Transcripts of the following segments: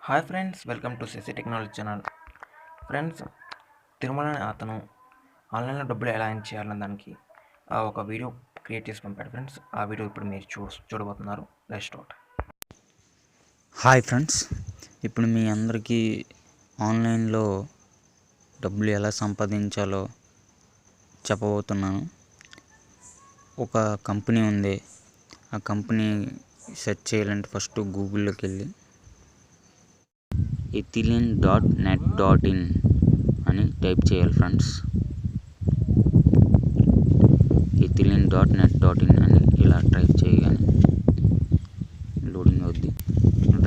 Hi friends, welcome to CC technology channel. Friends, Tirumala అనే అతను ఆన్లైన్లో డబ్బులు ఎలా ఎర్న్ చేయాలన్న దానికి ఒక వీడియో క్రియేట్ చేసి పంపాడు ఫ్రెండ్స్. ఆ వీడియో ఇప్పుడు మీరు చూడబోతున్నారు. Let's start. హాయ్ ఫ్రెండ్స్, ఇప్పుడు మీ అందరికీ ఆన్లైన్లో డబ్బులు ఎలా సంపాదించాలో చెప్పబోతున్నాను. ఒక కంపెనీ ఉంది. ఆ కంపెనీ సెర్చ్ చేయాలంటే ఫస్ట్ గూగుల్లోకి వెళ్ళి ethylene.net.in అని టైప్ చేయాలి ఫ్రెండ్స్. ethylene.net.in అని ఇలా టైప్ చేయగానే లోడింగ్ అవుద్ది.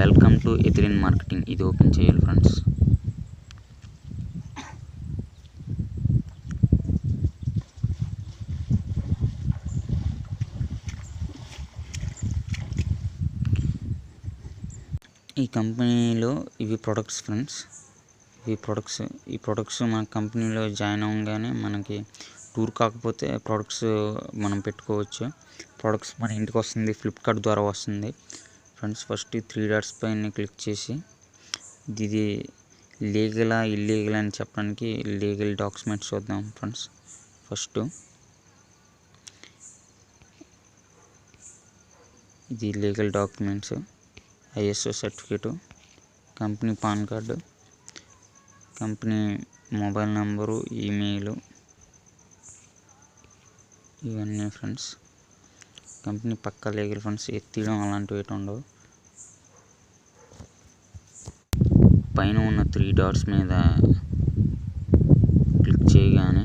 వెల్కమ్ టు ఎథిలిన్ మార్కెటింగ్, ఇది ఓపెన్ చేయాలి ఫ్రెండ్స్. ఈ కంపెనీలో ఇవి ప్రొడక్ట్స్ ఫ్రెండ్స్. ఈ ప్రొడక్ట్స్ మన కంపెనీలో జాయిన్ అవ్వగానే మనకి టూర్ కాకపోతే ప్రొడక్ట్స్ మనం పెట్టుకోవచ్చు. ప్రొడక్ట్స్ మన ఇంటికి వస్తుంది, ఫ్లిప్కార్ట్ ద్వారా వస్తుంది ఫ్రెండ్స్. ఫస్ట్ 3 డాట్స్ పైన క్లిక్ చేసి ఇది లీగలా ఇల్లీగల్ అని చెప్పడానికి లీగల్ డాక్యుమెంట్స్ చూద్దాం ఫ్రెండ్స్. ఫస్ట్ ఇది legal documents, ISO certificate, company pan card, company mobile number, email, ఇవన్నీ ఫ్రెండ్స్. కంపెనీ పక్కా లీగల్ ఫ్రెండ్స్, ఎత్తియడం అలాంటివి ఏటి ఉండవు. పైన ఉన్న 3 డాట్స్ మీద క్లిక్ చేయగానే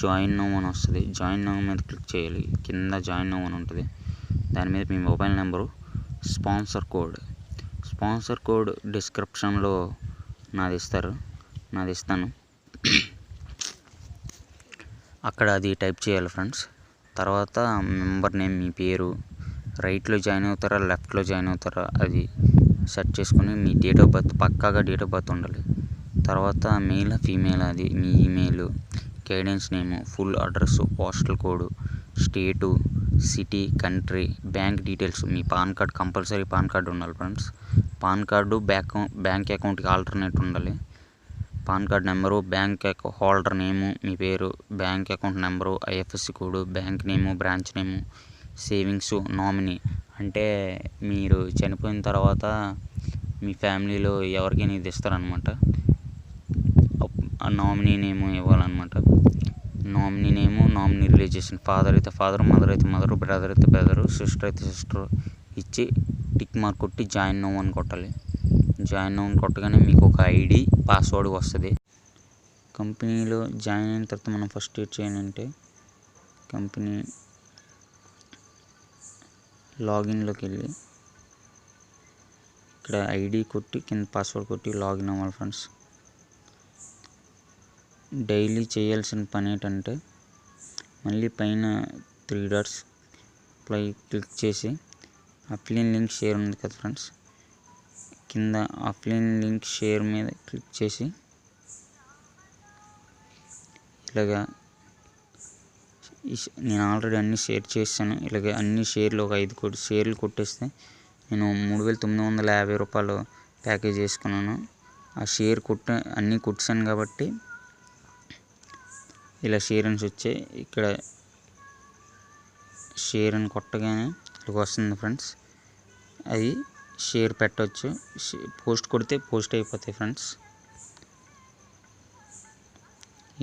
జాయిన్ నౌ అని వస్తుంది. జాయిన్ నౌ మీద క్లిక్ చేయాలి. కింద జాయిన్ నౌ అని ఉంటుంది. దాని మీద మీ మొబైల్ నెంబరు, స్పాన్సర్ కోడ్ డిస్క్రిప్షన్లో నాది ఇస్తాను. అక్కడ అది టైప్ చేయాలి ఫ్రెండ్స్. తర్వాత మెంబర్ నేమ్, మీ పేరు, రైట్లో జాయిన్ అవుతారా లెఫ్ట్లో జాయిన్ అవుతారా అది సెట్ చేసుకుని మీ డేట్ ఆఫ్ బర్త్, పక్కాగా డేట్ ఆఫ్ బర్త్ ఉండాలి. తర్వాత మెయిల్ ఫీమేల్, అది మీ email, guidance name, full address, postal code, state, city, country, bank details, మీ PAN card, compulsory PAN card ఉండాలి ఫ్రెండ్స్. పాన్ కార్డు బ్యాంక్ అకౌంట్కి ఆల్టర్నేట్ ఉండాలి. PAN card number, bank holder name, మీ పేరు, bank account number, IFSC code, bank name, branch name, savings, nominee అంటే మీరు చనిపోయిన తర్వాత మీ ఫ్యామిలీలో ఎవరికైనా ఇది ఇస్తారనమాట. ఆ నామినీ నేము ఇవ్వాలన్నమాట. నామినీ నేము, నామినీ రిలీజియేషన్, ఫాదర్ అయితే ఫాదర్, మదర్ అయితే మదర్, బ్రదర్ అయితే బ్రదరు, సిస్టర్ అయితే సిస్టర్ ఇచ్చి టిక్ మార్క్ కొట్టి జాయిన్ నౌ అని కొట్టాలి. జాయిన్ నౌ అని కొట్టగానే మీకు ఒక ఐడి, పాస్వర్డ్ వస్తుంది. కంపెనీలో జాయిన్ అయిన తర్వాత మనం ఫస్ట్ ఏం చేయాలంటే కంపెనీ లాగిన్లోకి వెళ్ళి ఇక్కడ ఐడి కొట్టి కింద పాస్వర్డ్ కొట్టి లాగిన్ అవ్వాలి ఫ్రెండ్స్. డైలీ చేయాల్సిన పని ఏంటంటే మళ్ళీ పైన 3 డాట్స్ క్లిక్ చేసి అప్లైన్ లింక్ షేర్ ఉంది కదా ఫ్రెండ్స్, కింద అప్లైన్ లింక్ షేర్ మీద క్లిక్ చేసి ఇలాగా నేను ఆల్రెడీ అన్నీ షేర్ చేశాను. ఇలాగ అన్ని షేర్లు ఒక 5 షేర్లు కొట్టేస్తే నేను 3,950 రూపాయలు ప్యాకేజ్ చేసుకున్నాను. ఆ షేర్ అన్నీ కొట్టాను కాబట్టి ఇలా షేర్ అని వచ్చాయి. ఇక్కడ షేర్ అని కొట్టగానే ఇలాగ వస్తుంది ఫ్రెండ్స్. అది షేర్ పెట్టవచ్చు. పోస్ట్ కొడితే పోస్ట్ అయిపోతాయి ఫ్రెండ్స్.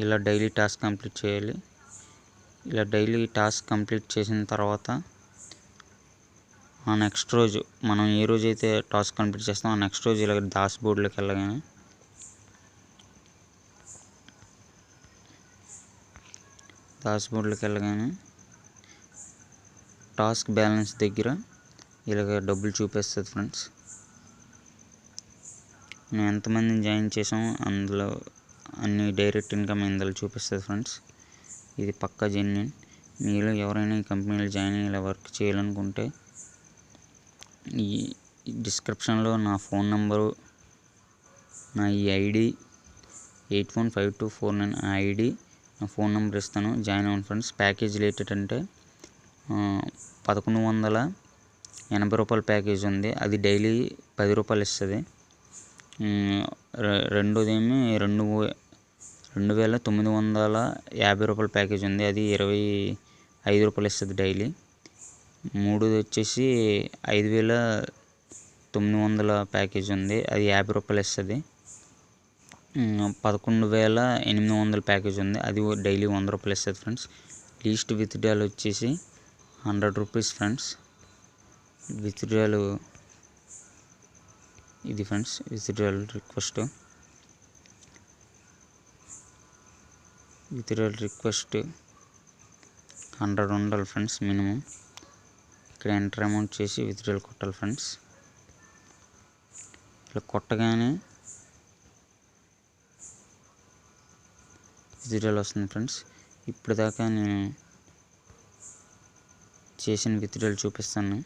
ఇలా డైలీ టాస్క్ కంప్లీట్ చేయాలి. ఇలా డైలీ టాస్క్ కంప్లీట్ చేసిన తర్వాత ఆ నెక్స్ట్ రోజు మనం ఏ రోజైతే టాస్క్ కంప్లీట్ చేస్తామో ఆ నెక్స్ట్ రోజు ఇలా డాష్ బోర్డ్లోకి వెళ్ళగానే టాస్క్ బ్యాలెన్స్ దగ్గర ఇలాగ డబ్బులు చూపిస్తుంది ఫ్రెండ్స్. మేము ఎంతమందిని జాయిన్ చేసామో అందులో అన్ని డైరెక్ట్ ఇన్కమ్ ఇందులో చూపిస్తుంది ఫ్రెండ్స్. ఇది పక్కా జెన్యున్. మీరు ఎవరైనా ఈ కంపెనీలో జాయిన్ అయ్యి ఇలా వర్క్ చేయాలనుకుంటే ఈ డిస్క్రిప్షన్లో నా ఫోన్ నెంబరు, నా ఈ ఐడి 815249 ఆ ఐడి, నా ఫోన్ నెంబర్ ఇస్తాను. జాయిన్ అవ్వండి ఫ్రెండ్స్. ప్యాకేజ్ రేట్ అంటే 1100 రూ. 80 ప్యాకేజ్ ఉంది, అది డైలీ రూ. 10 ఇస్తుంది. రెండోదేమి 2,950 ప్యాకేజ్ ఉంది, అది రూ. 25 ఇస్తుంది డైలీ. మూడోది వచ్చేసి 5,900 ప్యాకేజ్ ఉంది, అది రూ. 50 ఇస్తుంది. 11,800 ప్యాకేజ్ ఉంది, అది డైలీ రూ. 100 ఇస్తుంది ఫ్రెండ్స్. లీస్ట్ విత్డ్రాల్ వచ్చేసి ₹100 ఫ్రెండ్స్. విత్డ్రాల్ ఇది ఫ్రెండ్స్, విత్డ్రాల్ రిక్వెస్ట్ $100 ఉండాలి ఫ్రెండ్స్ మినిమం. ఇక్కడ ఎంటర్ అమౌంట్ చేసి విత్డ్రాల్ కొట్టాలి ఫ్రెండ్స్. ఇలా కొట్టగానే విత్డ్రాల్ వస్తుంది ఫ్రెండ్స్. ఇప్పుడు దాకా నేను చేసిన విత్డ్రాల్ చూపిస్తాను.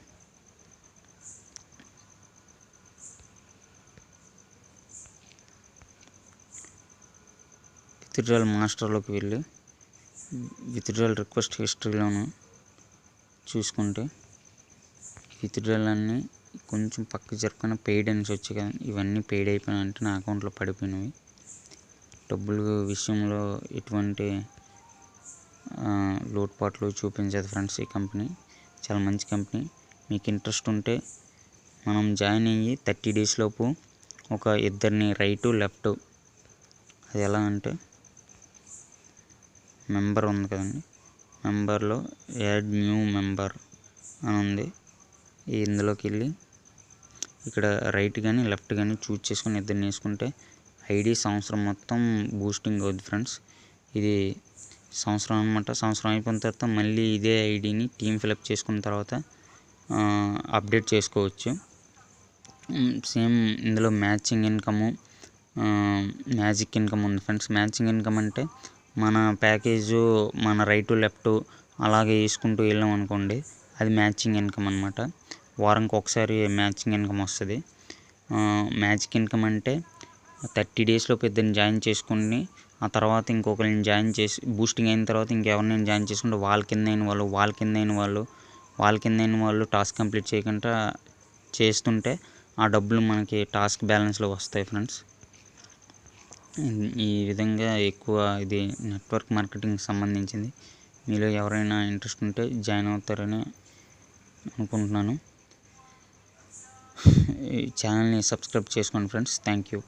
విత్డ్రాల్ మాస్టర్లోకి వెళ్ళి విత్డ్రాల్ రిక్వెస్ట్ హిస్టరీలోను చూసుకుంటే విత్డ్రాల్ అన్నీ కొంచెం పక్క జరుపుకున్న పెయిడ్ అనేసి వచ్చాయి కదా, ఇవన్నీ పెయిడ్ అయిపోయినాయంటే నా అకౌంట్లో పడిపోయినవి. డబ్బులు విషయంలో ఎటువంటి లోటుపాట్లు చూపించదు ఫ్రెండ్స్. ఈ కంపెనీ చాలా మంచి కంపెనీ. మీకు ఇంట్రెస్ట్ ఉంటే మనం జాయిన్ అయ్యి 30 days లోపు ఒక ఇద్దరిని రైటు లెఫ్ట్, అది ఎలా అంటే మెంబర్ ఉంది కదండి, మెంబర్లో యాడ్ న్యూ మెంబర్ అని ఉంది. ఇందులోకి వెళ్ళి ఇక్కడ రైట్ కానీ లెఫ్ట్ కానీ చూజ్ చేసుకొని ఇద్దరిని వేసుకుంటే ఐడి సంవత్సరం మొత్తం బూస్టింగ్ అవుద్ది ఫ్రెండ్స్. ఇది సంవత్సరం అనమాట. సంవత్సరం అయిపోయిన తర్వాత మళ్ళీ ఇదే ఐడిని టీమ్ ఫిలప్ చేసుకున్న తర్వాత అప్డేట్ చేసుకోవచ్చు. సేమ్ ఇందులో మ్యాచింగ్ ఇన్కమ్ ఉంది ఫ్రెండ్స్. మ్యాచింగ్ ఇన్కమ్ అంటే మన ప్యాకేజు మన రైటు లెఫ్ట్ అలాగే వేసుకుంటూ వెళ్ళాం అనుకోండి, అది మ్యాచింగ్ ఇన్కమ్ అనమాట. వారానికి ఒకసారి మ్యాచింగ్ ఇన్కమ్ వస్తుంది. మ్యాచింగ్ ఇన్కమ్ అంటే 30 days లోపు ఇద్దరిని జాయిన్ చేసుకుని ఆ తర్వాత ఇంకొకరిని జాయిన్ చేసి బూస్టింగ్ అయిన తర్వాత ఇంకెవరినైనా జాయిన్ చేసుకుంటే వాళ్ళ కింద అయిన వాళ్ళు టాస్క్ కంప్లీట్ చేయకుండా చేస్తుంటే ఆ డబ్బులు మనకి టాస్క్ బ్యాలెన్స్లో వస్తాయి ఫ్రెండ్స్. ఈ విధంగా ఎక్కువ ఇది నెట్వర్క్ మార్కెటింగ్కి సంబంధించింది. మీలో ఎవరైనా ఇంట్రెస్ట్ ఉంటే జాయిన్ అవుతారని అనుకుంటున్నాను. ఈ ఛానల్ని సబ్స్క్రైబ్ చేసుకోండి ఫ్రెండ్స్. Thank you.